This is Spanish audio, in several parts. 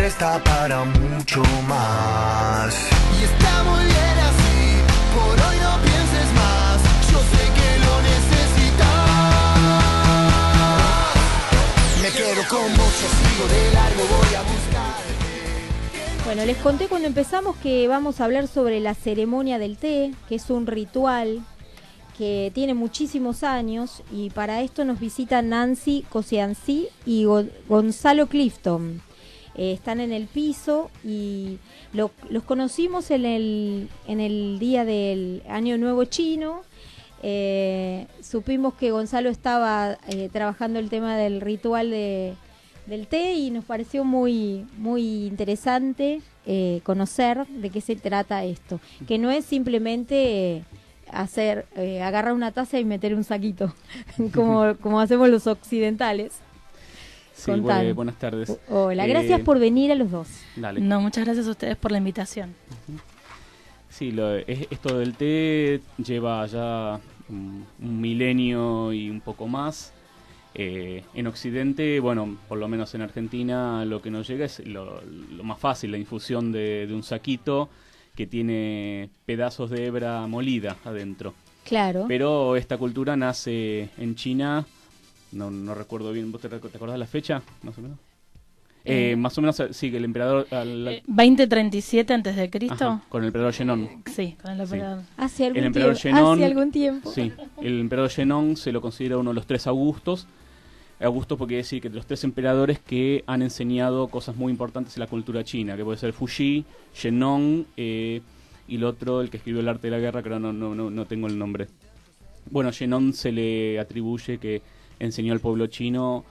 está para mucho más. Y está muy bien así, por hoy no pienses más. Yo sé que lo necesitas. Me quedo con vos, yo sigo de largo, voy a buscarte. Bueno, les conté cuando empezamos que vamos a hablar sobre la ceremonia del té, que es un ritual que tiene muchísimos años, y para esto nos visitan Nancy Cosianzi y Gonzalo Clifton. Están en el piso y los conocimos en el día del Año Nuevo Chino. Supimos que Gonzalo estaba trabajando el tema del ritual del té y nos pareció muy, muy interesante conocer de qué se trata esto, que no es simplemente agarrar una taza y meter un saquito como hacemos los occidentales. Sí, buenas tardes. Hola, gracias por venir a los dos. Dale. No, muchas gracias a ustedes por la invitación. Sí, esto del té lleva ya un milenio y un poco más. En Occidente, bueno, por lo menos en Argentina, lo que nos llega es lo más fácil, la infusión de un saquito que tiene pedazos de hebra molida adentro. Claro. Pero esta cultura nace en China, no recuerdo bien, ¿vos te acordás la fecha, más o menos? Más o menos, sí, que el emperador... 2037 antes de Cristo. Ajá, con el emperador Shenong. Sí, con el emperador. Sí. Hace Hace algún tiempo. Sí, el emperador Shenong se lo considera uno de los 3 Augustos. Augusto porque decir que de los 3 emperadores que han enseñado cosas muy importantes en la cultura china, que puede ser Fuji, Shenong y el otro, el que escribió El arte de la guerra, que no tengo el nombre. Bueno, Shenong se le atribuye que enseñó al pueblo chino,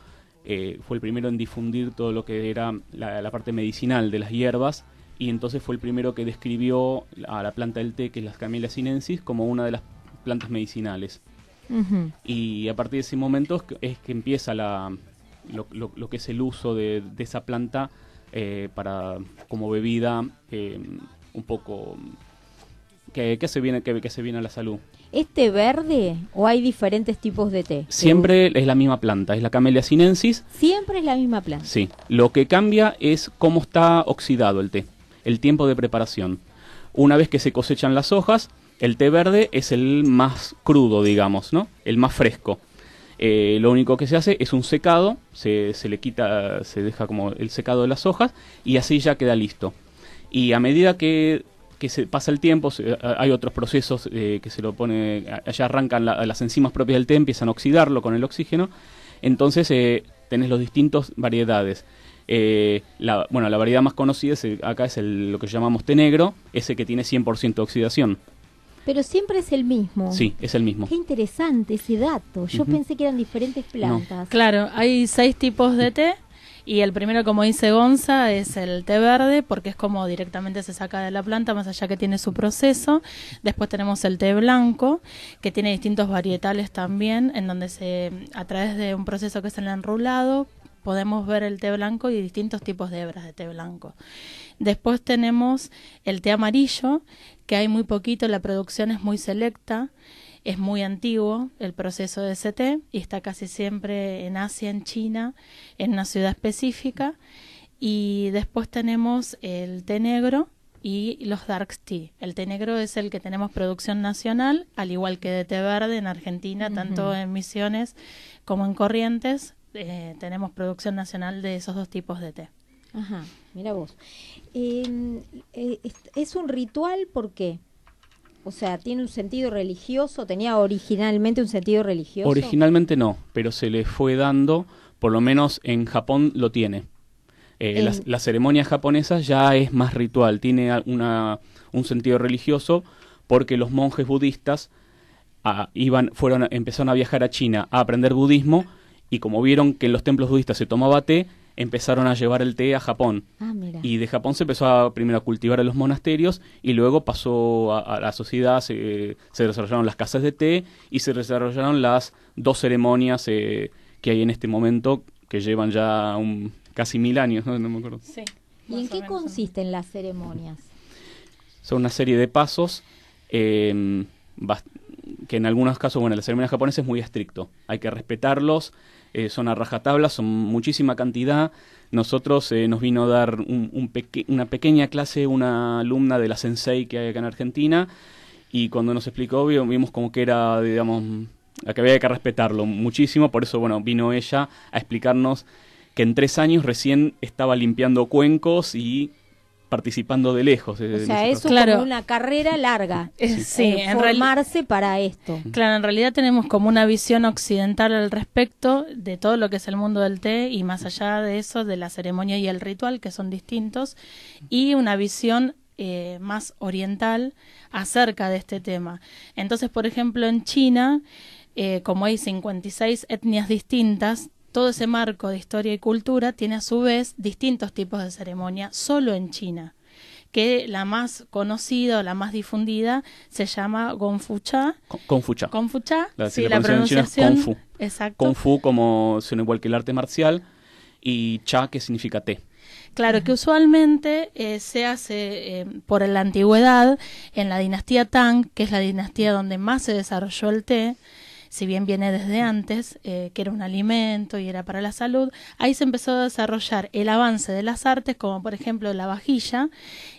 fue el primero en difundir todo lo que era la parte medicinal de las hierbas, y entonces fue el primero que describió a la planta del té, que es la Camellia sinensis, como una de las plantas medicinales. Uh-huh. Y a partir de ese momento es que empieza lo que es el uso de esa planta para como bebida un poco que hace bien a la salud. ¿Es té verde o hay diferentes tipos de té? Siempre es la misma planta, es la Camellia sinensis. Siempre es la misma planta. Sí, lo que cambia es cómo está oxidado el té, el tiempo de preparación. Una vez que se cosechan las hojas, el té verde es el más crudo, digamos, ¿no? El más fresco. Lo único que se hace es un secado, se le quita, se deja como el secado de las hojas y así ya queda listo. Y a medida que se pasa el tiempo, hay otros procesos que se lo pone, allá arrancan las enzimas propias del té, empiezan a oxidarlo con el oxígeno. Entonces tenés los distintos variedades. La variedad más conocida acá es lo que llamamos té negro, ese que tiene 100% de oxidación. Pero siempre es el mismo. Sí, es el mismo. Qué interesante ese dato. Yo pensé que eran diferentes plantas. No. Claro, hay 6 tipos de té y el primero, como dice Gonza, es el té verde porque es como directamente se saca de la planta, más allá que tiene su proceso. Después tenemos el té blanco, que tiene distintos varietales también, en donde a través de un proceso que es el enrulado, podemos ver el té blanco y distintos tipos de hebras de té blanco. Después tenemos el té amarillo, que hay muy poquito, la producción es muy selecta, es muy antiguo el proceso de ese té y está casi siempre en Asia, en China, en una ciudad específica. Y después tenemos el té negro y los dark tea. El té negro es el que tenemos producción nacional, al igual que de té verde en Argentina, tanto en Misiones como en Corrientes, tenemos producción nacional de esos 2 tipos de té. Ajá, mira vos. ¿Es un ritual por qué? O sea, ¿tiene un sentido religioso? ¿Tenía originalmente un sentido religioso? Originalmente no, pero se le fue dando, por lo menos en Japón lo tiene. Las ceremonias japonesas ya es más ritual, tiene un sentido religioso porque los monjes budistas empezaron a viajar a China a aprender budismo y como vieron que en los templos budistas se tomaba té, empezaron a llevar el té a Japón. Mira. Y de Japón se empezó primero a cultivar en los monasterios y luego pasó a la sociedad, se desarrollaron las casas de té y se desarrollaron las 2 ceremonias que hay en este momento que llevan ya casi 1000 años, no me acuerdo. Sí. ¿Y en qué consisten las ceremonias? Son una serie de pasos que en algunos casos, la ceremonia japonesa es muy estricto. Hay que respetarlos. son a rajatabla, son muchísima cantidad. Nosotros nos vino a dar una pequeña clase una alumna de la Sensei que hay acá en Argentina, y cuando nos explicó vimos como que era, digamos, a que había que respetarlo muchísimo. Por eso, bueno, vino ella a explicarnos que en 3 años recién estaba limpiando cuencos y participando de lejos. O sea, eso Claro. como una carrera larga. Sí, en formarse para esto. Claro, en realidad tenemos como una visión occidental al respecto de todo lo que es el mundo del té, y más allá de eso, de la ceremonia y el ritual, que son distintos, y una visión más oriental acerca de este tema. Entonces, por ejemplo, en China, como hay 56 etnias distintas, todo ese marco de historia y cultura tiene a su vez distintos tipos de ceremonia solo en China, que la más conocida o la más difundida se llama Gongfu-cha. Confucha. Confucha, Si sí, la la pronunciación es pronunciación. Kung Fu. Exacto. Kung Fu como suena igual que el arte marcial, y Cha, que significa té. Claro, que usualmente se hace por la antigüedad en la dinastía Tang, que es la dinastía donde más se desarrolló el té, si bien viene desde antes, que era un alimento y era para la salud. Ahí se empezó a desarrollar el avance de las artes, como por ejemplo la vajilla,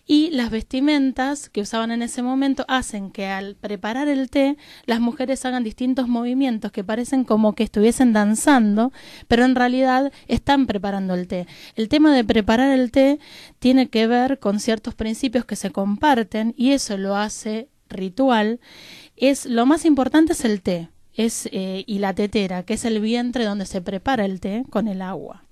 y las vestimentas que usaban en ese momento hacen que al preparar el té las mujeres hagan distintos movimientos que parecen como que estuviesen danzando, pero en realidad están preparando el té. El tema de preparar el té tiene que ver con ciertos principios que se comparten, y eso lo hace ritual. Lo más importante es el té. Y la tetera, que es el vientre donde se prepara el té con el agua.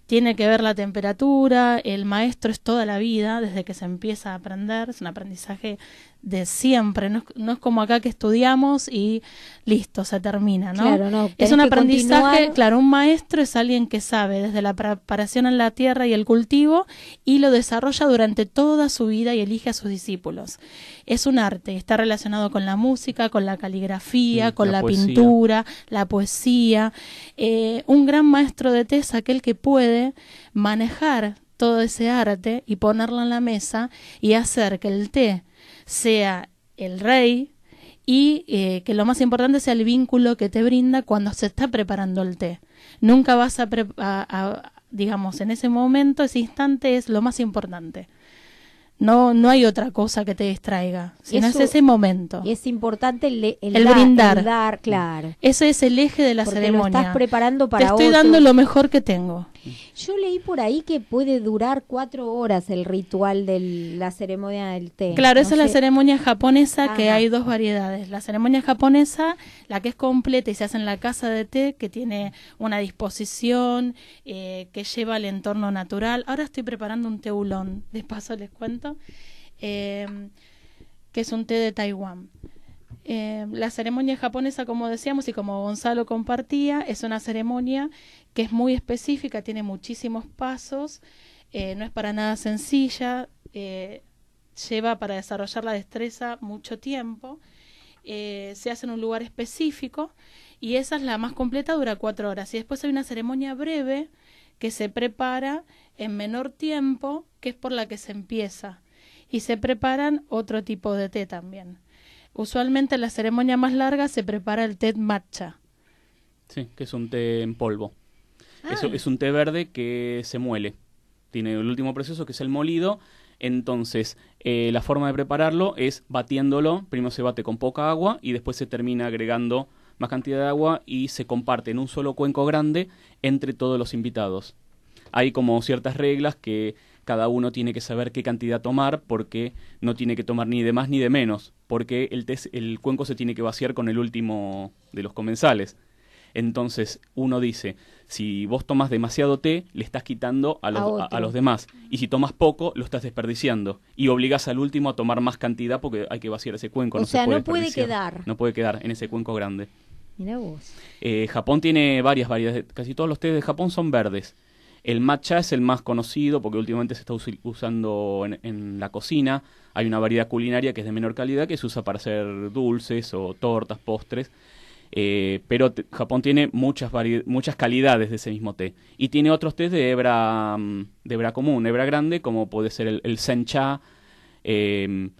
Tiene que ver la temperatura, el maestro es toda la vida, desde que se empieza a aprender, es un aprendizaje de siempre, no es como acá que estudiamos y listo, se termina, ¿no? Claro, no, Es tenés un que aprendizaje, continuar. claro, un maestro es alguien que sabe desde la preparación en la tierra y el cultivo, y lo desarrolla durante toda su vida y elige a sus discípulos. Es un arte, está relacionado con la música, con la caligrafía, con la poesía. pintura, la poesía. Un gran maestro de té es aquel que puede manejar todo ese arte y ponerlo en la mesa y hacer que el té sea el rey, y que lo más importante sea el vínculo que te brinda cuando se está preparando el té. Nunca vas digamos, en ese momento, ese instante es lo más importante. No hay otra cosa que te distraiga, sino Eso- es ese momento. Es importante El brindar. el dar, claro. Ese es el eje de la Porque ceremonia. lo estás preparando para Te estoy otro. dando lo mejor que tengo. Yo leí por ahí que puede durar 4 horas el ritual de la ceremonia del té. Claro, No esa es la sé. ceremonia japonesa, que Ajá. hay 2 variedades. La ceremonia japonesa, la que es completa y se hace en la casa de té, que tiene una disposición, que lleva el entorno natural. Ahora estoy preparando un té oolong, de paso les cuento, que es un té de Taiwán. La ceremonia japonesa, como decíamos y como Gonzalo compartía, es una ceremonia que es muy específica, tiene muchísimos pasos, no es para nada sencilla, lleva para desarrollar la destreza mucho tiempo, se hace en un lugar específico, y esa es la más completa, dura 4 horas. Y después hay una ceremonia breve que se prepara en menor tiempo, que es por la que se empieza, y se preparan otro tipo de té también. Usualmente en la ceremonia más larga se prepara el té matcha. Sí, que es un té en polvo. Ah. Es un té verde que se muele. Tiene el último proceso, que es el molido. Entonces, la forma de prepararlo es batiéndolo. Primero se bate con poca agua y después se termina agregando más cantidad de agua y se comparte en un solo cuenco grande entre todos los invitados. Hay como ciertas reglas que cada uno tiene que saber qué cantidad tomar, porque no tiene que tomar ni de más ni de menos, porque el cuenco se tiene que vaciar con el último de los comensales. Entonces uno dice, si vos tomas demasiado té, le estás quitando a otro. los demás, y si tomas poco, lo estás desperdiciando, y obligás al último a tomar más cantidad porque hay que vaciar ese cuenco. O sea, se puede no puede desperdiciar. quedar. No puede quedar en ese cuenco grande. Mirá vos. Japón tiene varias variedades, casi todos los tés de Japón son verdes. El matcha es el más conocido porque últimamente se está usando en la cocina. Hay una variedad culinaria que es de menor calidad, que se usa para hacer dulces o tortas, postres. Pero Japón tiene muchas calidades de ese mismo té. Y tiene otros tés de hebra común, hebra grande, como puede ser el sencha, el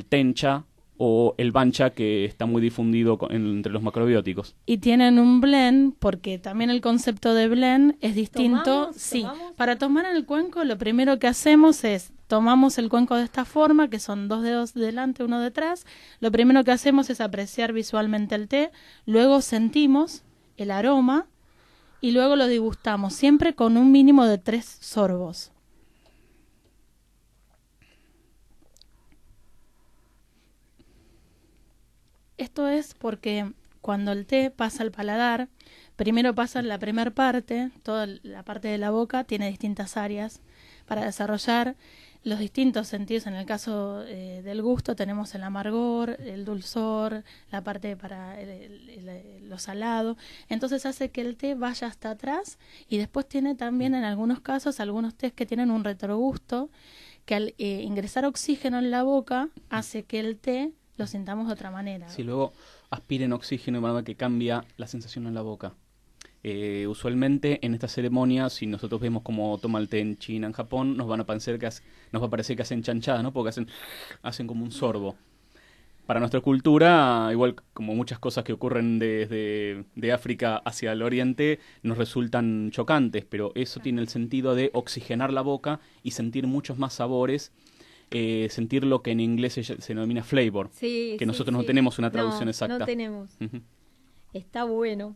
tencha o el bancha, que está muy difundido entre los macrobióticos. Y tienen un blend, porque también el concepto de blend es distinto. ¿Tomamos? Para tomar el cuenco, lo primero que hacemos es, tomamos el cuenco de esta forma, que son 2 dedos delante, 1 detrás. Lo primero que hacemos es apreciar visualmente el té, luego sentimos el aroma y luego lo degustamos, siempre con un mínimo de 3 sorbos. Esto es porque cuando el té pasa al paladar, primero pasa la primera parte, toda la parte de la boca tiene distintas áreas para desarrollar los distintos sentidos. En el caso del gusto tenemos el amargor, el dulzor, la parte para lo salado. Entonces hace que el té vaya hasta atrás y después tiene también en algunos casos algunos tés que tienen un retrogusto que al ingresar oxígeno en la boca hace que el té lo sintamos de otra manera. Si luego aspiren oxígeno, de manera que cambia la sensación en la boca. Usualmente en esta ceremonia, si nosotros vemos cómo toma el té en China, en Japón, nos va a parecer que hacen chanchadas, ¿no? Porque hacen como un sorbo. Para nuestra cultura, igual como muchas cosas que ocurren desde de África hacia el oriente, nos resultan chocantes, pero eso tiene el sentido de oxigenar la boca y sentir muchos más sabores. Sentir lo que en inglés se denomina flavor, que nosotros no tenemos una traducción exacta. No tenemos. Uh-huh. Está bueno.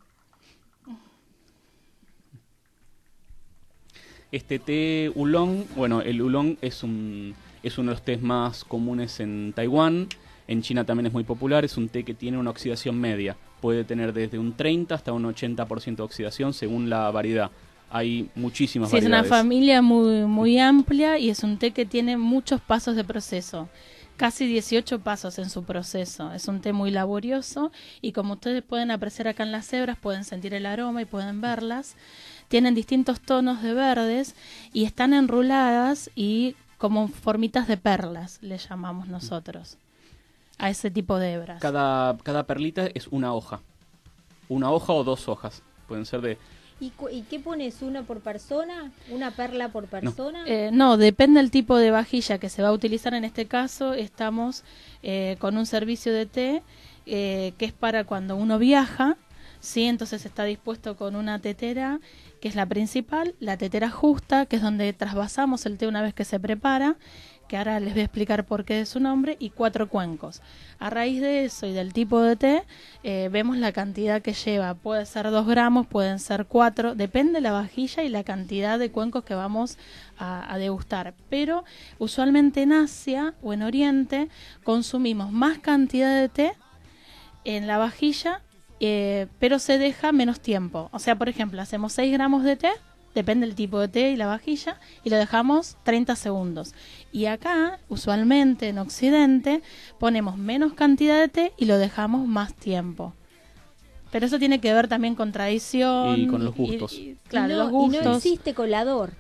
Este té oolong, bueno, el oolong es uno de los tés más comunes en Taiwán. En China también es muy popular. Es un té que tiene una oxidación media. Puede tener desde un 30 hasta un 80% de oxidación según la variedad. Hay muchísimas variedades. Es una familia muy amplia y es un té que tiene muchos pasos de proceso. Casi 18 pasos en su proceso. Es un té muy laborioso y como ustedes pueden apreciar acá en las hebras, pueden sentir el aroma y pueden verlas. Tienen distintos tonos de verdes y están enruladas y como formitas de perlas, le llamamos nosotros a ese tipo de hebras. Cada perlita es una hoja o 2 hojas. Pueden ser de... ¿Y qué pones? ¿Una por persona? ¿Una perla por persona? No, depende del tipo de vajilla que se va a utilizar. En este caso estamos con un servicio de té que es para cuando uno viaja, ¿sí? Entonces está dispuesto con una tetera, que es la principal, la tetera justa, que es donde trasvasamos el té una vez que se prepara, que ahora les voy a explicar por qué es su nombre, y 4 cuencos. A raíz de eso y del tipo de té, vemos la cantidad que lleva. Puede ser 2 gramos, pueden ser 4, depende de la vajilla y la cantidad de cuencos que vamos a degustar. Pero usualmente en Asia o en Oriente consumimos más cantidad de té en la vajilla, pero se deja menos tiempo. O sea, por ejemplo, hacemos 6 gramos de té, depende del tipo de té y la vajilla, y lo dejamos 30 segundos. Y acá, usualmente en Occidente, ponemos menos cantidad de té y lo dejamos más tiempo. Pero eso tiene que ver también con tradición. Y con los gustos. Claro, y los gustos. Y no existe colador.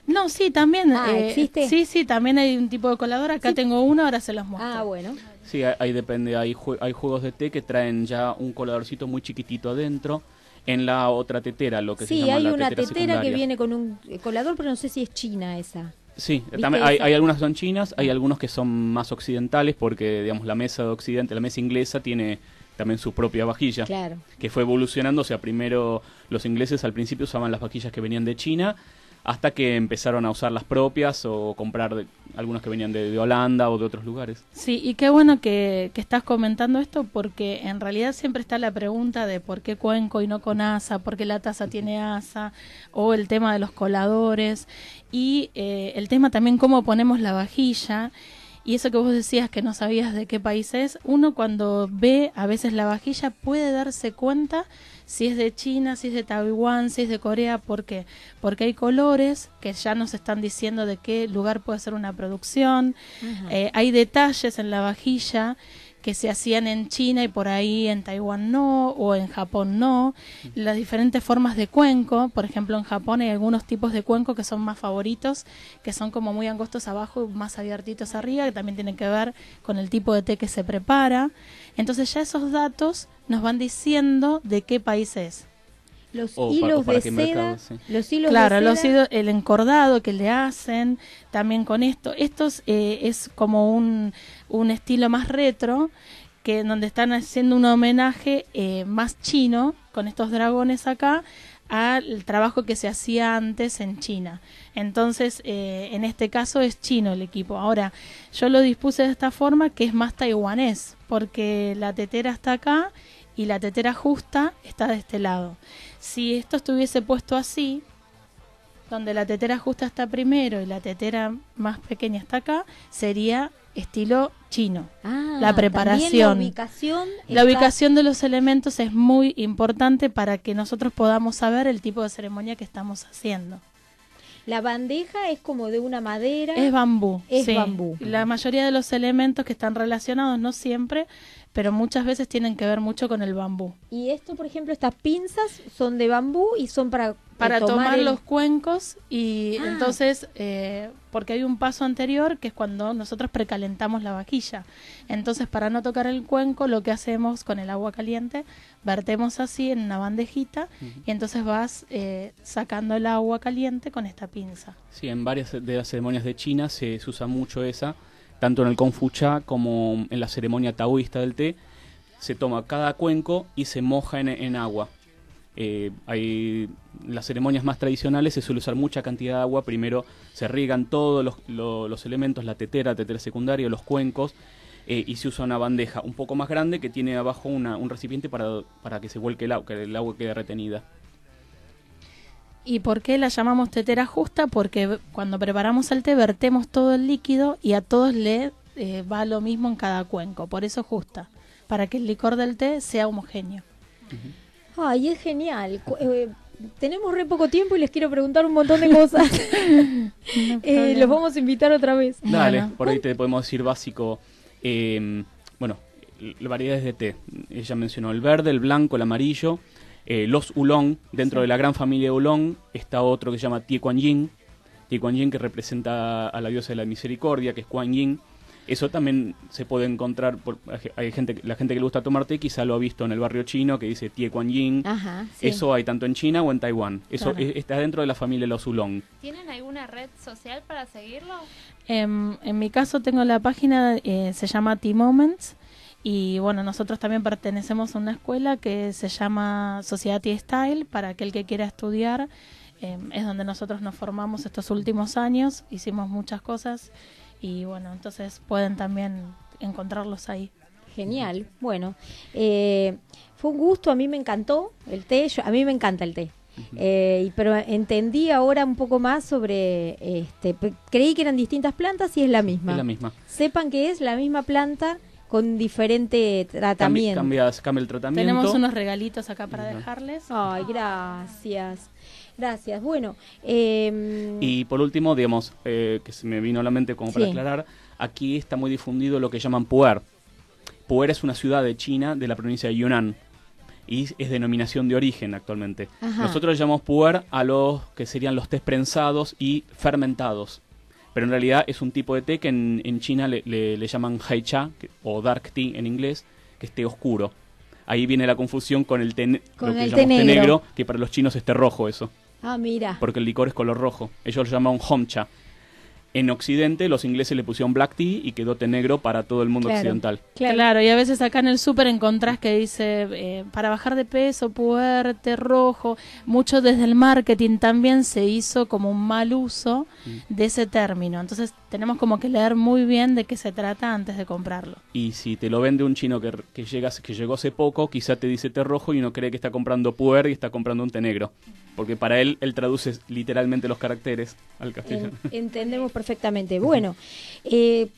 No, sí, también. ¿Existe? Sí, también hay un tipo de colador. Acá tengo uno, ahora se los muestro. Ah, bueno. Sí, ahí depende. Hay juegos de té que traen ya un coladorcito muy chiquitito adentro. En la otra tetera, lo que se llama la tetera secundaria. Sí, hay una tetera que viene con un colador, pero no sé si es china esa. Sí, también hay algunas que son chinas, hay algunos que son más occidentales, porque digamos la mesa de Occidente, la mesa inglesa tiene también su propia vajilla, claro, que fue evolucionando. O sea, primero los ingleses al principio usaban las vajillas que venían de China, hasta que empezaron a usar las propias o comprar algunas que venían de Holanda o de otros lugares. Sí, y qué bueno que estás comentando esto, porque en realidad siempre está la pregunta de por qué cuenco y no con asa, por qué la taza tiene asa, o el tema de los coladores, y el tema también cómo ponemos la vajilla. Y eso que vos decías que no sabías de qué país es, uno cuando ve a veces la vajilla puede darse cuenta si es de China, si es de Taiwán, si es de Corea. ¿Por qué? Porque hay colores que ya nos están diciendo de qué lugar puede ser una producción. Hay detalles en la vajilla que se hacían en China y por ahí en Taiwán no, o en Japón no. Las diferentes formas de cuenco, por ejemplo en Japón hay algunos tipos de cuenco que son más favoritos, que son como muy angostos abajo y más abiertitos arriba, que también tienen que ver con el tipo de té que se prepara. Entonces ya esos datos nos van diciendo de qué país es. Los o hilos para de qué seda, mercado, sí. los hilos Claro, de seda. el encordado que le hacen, también con esto. Estos es como un estilo más retro, que en donde están haciendo un homenaje más chino, con estos dragones acá, al trabajo que se hacía antes en China. Entonces, en este caso es chino el equipo. Ahora, yo lo dispuse de esta forma, que es más taiwanés, porque la tetera está acá y la tetera justa está de este lado. Si esto estuviese puesto así, donde la tetera justa está primero y la tetera más pequeña está acá, sería estilo chino. La preparación. También la ubicación. La ubicación de los elementos es muy importante para que nosotros podamos saber el tipo de ceremonia que estamos haciendo. La bandeja es como de una madera. Es bambú. Es sí. bambú. La mayoría de los elementos que están relacionados, no siempre, pero muchas veces tienen que ver mucho con el bambú. Y esto, por ejemplo, estas pinzas son de bambú y son para tomar los cuencos y entonces, porque hay un paso anterior que es cuando nosotros precalentamos la vajilla. Entonces, para no tocar el cuenco, lo que hacemos con el agua caliente, vertemos así en una bandejita y entonces vas sacando el agua caliente con esta pinza. Sí, en varias de las ceremonias de China se usa mucho esa, tanto en el Confuciá como en la ceremonia taoísta del té. Se toma cada cuenco y se moja en agua. Hay las ceremonias más tradicionales se suele usar mucha cantidad de agua. Primero se riegan todos los elementos, la tetera secundaria, los cuencos, y se usa una bandeja un poco más grande que tiene abajo un recipiente para que se vuelque el agua, que el agua quede retenida. ¿Y por qué la llamamos tetera justa? Porque cuando preparamos el té vertemos todo el líquido y a todos le va lo mismo en cada cuenco. Por eso justa, para que el licor del té sea homogéneo. Ay, es genial. Tenemos re poco tiempo y les quiero preguntar un montón de cosas. Los vamos a invitar otra vez. Dale, Bueno. por ahí te podemos decir básico. Bueno, variedades de té. Ella mencionó el verde, el blanco, el amarillo. Los oolong, dentro de la gran familia de oolong está otro que se llama Tie Kuan Yin. Tie Kuan Yin, que representa a la diosa de la misericordia, que es Kuan Yin. Eso también se puede encontrar, la gente que le gusta tomar té quizá lo ha visto en el barrio chino, que dice Tie Kuan Yin. Ajá, sí. Eso hay tanto en China o en Taiwán. Eso Claro. está dentro de la familia de los oolong. ¿Tienen alguna red social para seguirlo? En mi caso tengo la página, se llama T-Moments, y bueno, nosotros también pertenecemos a una escuela que se llama Society Style, para aquel que quiera estudiar. Es donde nosotros nos formamos estos últimos años, hicimos muchas cosas y bueno, entonces pueden también encontrarlos ahí. Genial. Bueno, fue un gusto, a mí me encantó el té, a mí me encanta el té. Pero entendí ahora un poco más sobre, creí que eran distintas plantas y es la misma. Es la misma. Sepan que es la misma planta con diferente tratamiento. Cambia el tratamiento. Tenemos unos regalitos acá para Ajá. dejarles. Ay, gracias. Gracias. Bueno, Y por último, digamos, que se me vino a la mente como para Sí. aclarar, aquí está muy difundido lo que llaman pu'er. Pu'er es una ciudad de China, de la provincia de Yunnan, y es denominación de origen actualmente. Ajá. Nosotros le llamamos pu'er a los que serían los tés prensados y fermentados. Pero en realidad es un tipo de té que en China le llaman haicha, o dark tea en inglés, que es té oscuro. Ahí viene la confusión con el té, Con lo que el llamamos té té negro. negro, que para los chinos es té rojo eso. mira. Porque el licor es color rojo. Ellos lo llaman homcha. En Occidente los ingleses le pusieron black tea y quedó té negro para todo el mundo Claro. occidental. Claro, y a veces acá en el súper encontrás que dice para bajar de peso, pu'er, té rojo. Mucho desde el marketing también se hizo como un mal uso de ese término. Entonces tenemos como que leer muy bien de qué se trata antes de comprarlo. Y si te lo vende un chino que llegó hace poco, quizá te dice té rojo y uno cree que está comprando pu'er y está comprando un té negro. Porque para él traduce literalmente los caracteres al castellano. Entendemos perfectamente. Bueno,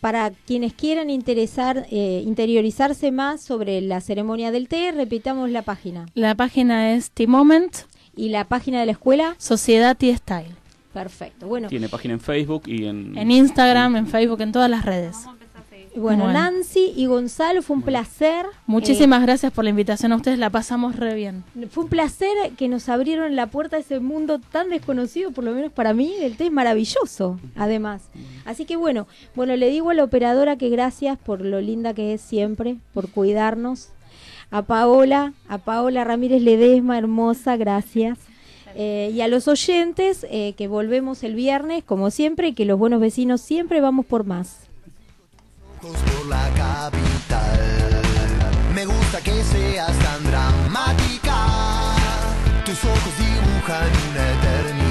para quienes quieran interiorizarse más sobre la ceremonia del té, repitamos la página. La página es T-Moment, ¿Y la página de la escuela? Sociedad Tea Style. Perfecto. Bueno, Tiene página en Facebook y En Instagram, en Facebook, en todas las redes. Vamos a empezar a seguir. bueno, Bueno. Nancy y Gonzalo, fue un placer. Muchísimas gracias por la invitación a ustedes, la pasamos re bien. Fue un placer que nos abrieron la puerta a ese mundo tan desconocido, por lo menos para mí, el té es maravilloso, además. Así que bueno, le digo a la operadora que gracias por lo linda que es siempre, por cuidarnos. a Paola Ramírez Ledesma, hermosa, gracias. Y a los oyentes, que volvemos el viernes, como siempre, y que los buenos vecinos siempre vamos por más. Por la capital, me gusta que seas tan dramática, tus ojos dibujan una eternidad.